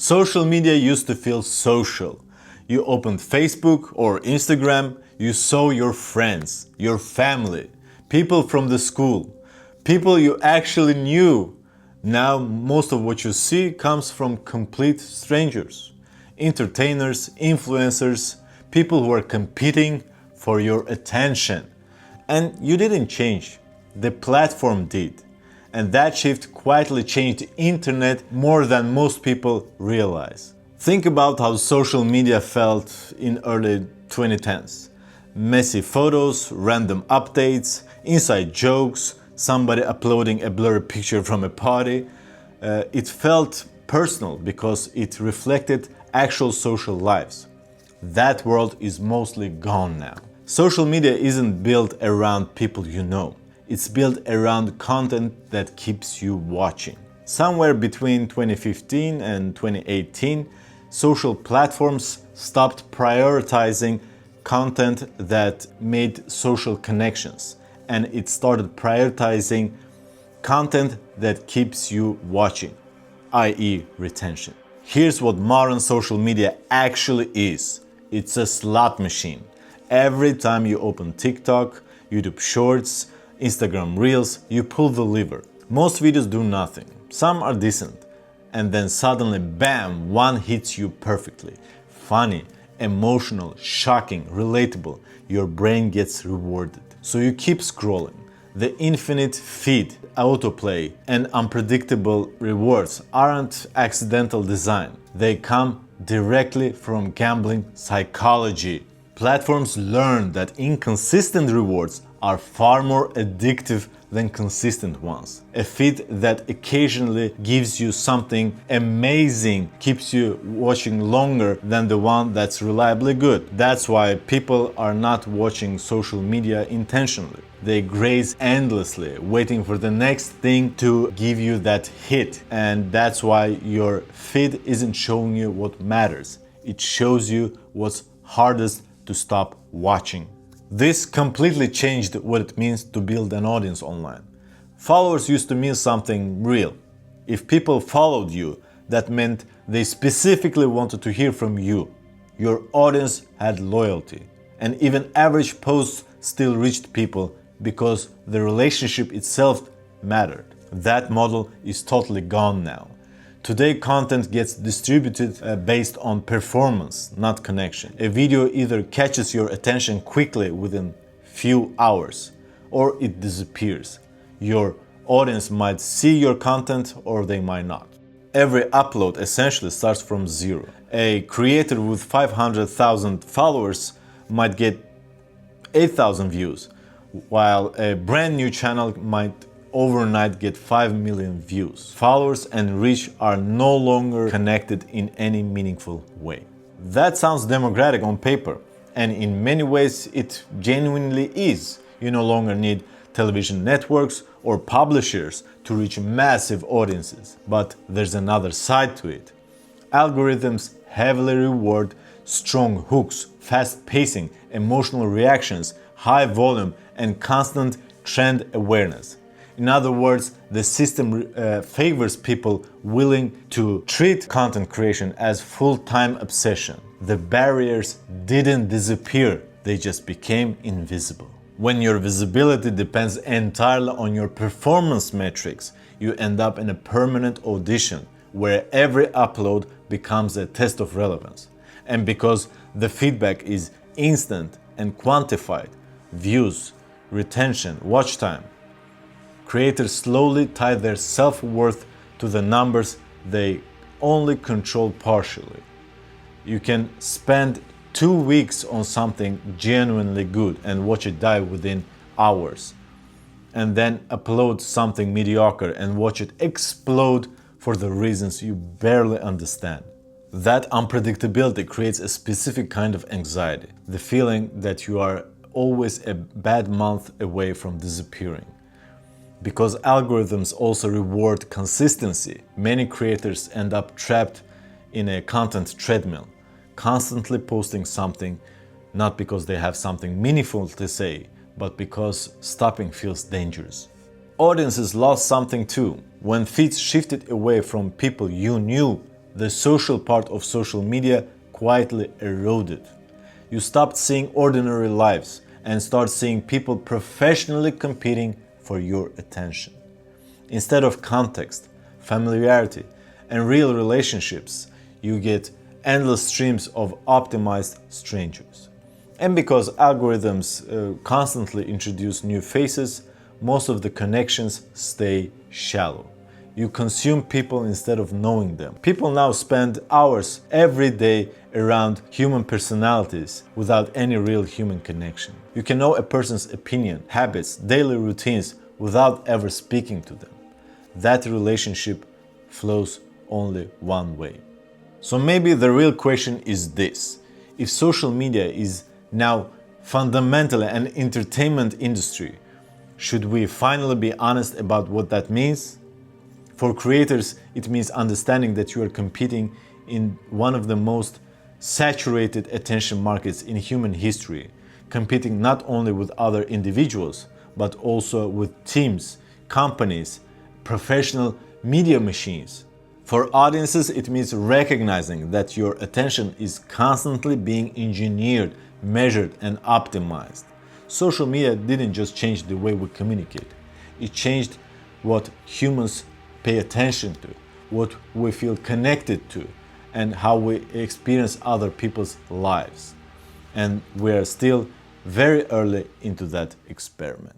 Social media used to feel social. You opened Facebook or Instagram, you saw your friends, your family, people from the school, people you actually knew. Now most of what you see comes from complete strangers. Entertainers, influencers, people who are competing for your attention. And you didn't change, the platform did. And that shift quietly changed the internet more than most people realize. Think about how social media felt in early 2010s. Messy photos, random updates, inside jokes, somebody uploading a blurry picture from a party. It felt personal because it reflected actual social lives. That world is mostly gone now. Social media isn't built around people you know. It's built around content that keeps you watching. Somewhere between 2015 and 2018, social platforms stopped prioritizing content that made social connections, and it started prioritizing content that keeps you watching, i.e. retention. Here's what modern social media actually is. It's a slot machine. Every time you open TikTok, YouTube Shorts, Instagram Reels, you pull the lever. Most videos do nothing. Some are decent. And then suddenly, bam, one hits you perfectly. Funny, emotional, shocking, relatable. Your brain gets rewarded. So you keep scrolling. The infinite feed, autoplay, and unpredictable rewards aren't accidental design. They come directly from gambling psychology. Platforms learn that inconsistent rewards are far more addictive than consistent ones. A feed that occasionally gives you something amazing keeps you watching longer than the one that's reliably good. That's why people are not watching social media intentionally. They graze endlessly, waiting for the next thing to give you that hit. And that's why your feed isn't showing you what matters. It shows you what's hardest to stop watching. This completely changed what it means to build an audience online. Followers used to mean something real. If people followed you, that meant they specifically wanted to hear from you. Your audience had loyalty. And even average posts still reached people because the relationship itself mattered. That model is totally gone now. Today, content gets distributed based on performance, not connection. A video either catches your attention quickly within few hours, or it disappears. Your audience might see your content or they might not. Every upload essentially starts from zero. A creator with 500,000 followers might get 8,000 views, while a brand new channel might overnight get 5 million views. Followers and reach are no longer connected in any meaningful way. That sounds democratic on paper, and in many ways it genuinely is. You no longer need television networks or publishers to reach massive audiences. But there's another side to it. Algorithms heavily reward strong hooks, fast pacing, emotional reactions, high volume, and constant trend awareness. In other words, the system favors people willing to treat content creation as full-time obsession. The barriers didn't disappear, they just became invisible. When your visibility depends entirely on your performance metrics, you end up in a permanent audition where every upload becomes a test of relevance. And because the feedback is instant and quantified, views, retention, watch time, creators slowly tie their self-worth to the numbers they only control partially. You can spend 2 weeks on something genuinely good and watch it die within hours, and then upload something mediocre and watch it explode for the reasons you barely understand. That unpredictability creates a specific kind of anxiety, the feeling that you are always a bad month away from disappearing. Because algorithms also reward consistency, many creators end up trapped in a content treadmill, constantly posting something, not because they have something meaningful to say, but because stopping feels dangerous. Audiences lost something too. When feeds shifted away from people you knew the social part of social media quietly eroded. You stopped seeing ordinary lives and start seeing people professionally competing for your attention. Instead of context, familiarity, and real relationships, you get endless streams of optimized strangers. And because algorithms constantly introduce new faces, most of the connections stay shallow. You consume people instead of knowing them. People now spend hours every day around human personalities without any real human connection. You can know a person's opinion, habits, daily routines without ever speaking to them. That relationship flows only one way. So maybe the real question is this: if social media is now fundamentally an entertainment industry, should we finally be honest about what that means? For creators, it means understanding that you are competing in one of the most saturated attention markets in human history, competing not only with other individuals, but also with teams, companies, professional media machines. For audiences, it means recognizing that your attention is constantly being engineered, measured, and optimized. Social media didn't just change the way we communicate, it changed what humans pay attention to, what we feel connected to, and how we experience other people's lives. And we're still very early into that experiment.